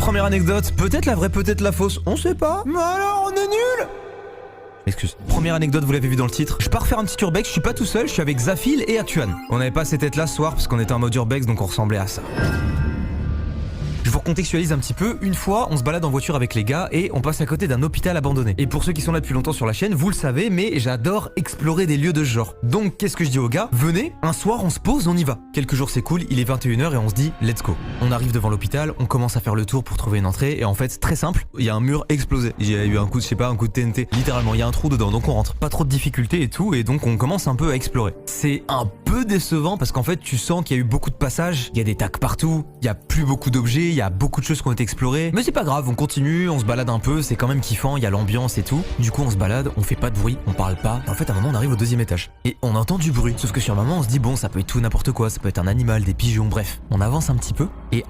Première anecdote, peut-être la vraie, peut-être la fausse, on sait pas. Mais alors, on est nuls. Excuse. Première anecdote, vous l'avez vu dans le titre. Je pars faire un petit urbex, je suis pas tout seul, je suis avec Zafil et Atuan. On n'avait pas ces têtes là ce soir parce qu'on était en mode urbex, donc on ressemblait à ça. Je vous recontextualise un petit peu. Une fois, on se balade en voiture avec les gars et on passe à côté d'un hôpital abandonné. Et pour ceux qui sont là depuis longtemps sur la chaîne, vous le savez, mais j'adore explorer des lieux de ce genre. Donc, qu'est-ce que je dis aux gars? Venez, un soir, on se pose, on y va. Quelques jours, c'est cool, il est 21h et on se dit, let's go. On arrive devant l'hôpital, on commence à faire le tour pour trouver une entrée et en fait, très simple, il y a un mur explosé. Il y a eu un coup de, je sais pas, un coup de TNT. Littéralement, il y a un trou dedans, donc on rentre. Pas trop de difficultés et tout, et donc on commence un peu à explorer. C'est un peu décevant parce qu'en fait, tu sens qu'il y a eu beaucoup de passages, il y a des tags partout, il y a plus beaucoup d'objets, il y a beaucoup de choses qui ont été explorées. Mais c'est pas grave, on continue, on se balade un peu, c'est quand même kiffant, il y a l'ambiance et tout. Du coup, on se balade, on fait pas de bruit, on parle pas. Et en fait, à un moment, on arrive au 2e étage. Et on entend du bruit. Sauf que sur un moment, on se dit, bon, ça peut être tout n'importe quoi, ça peut être un animal, des pigeons, bref. On avance un petit peu, et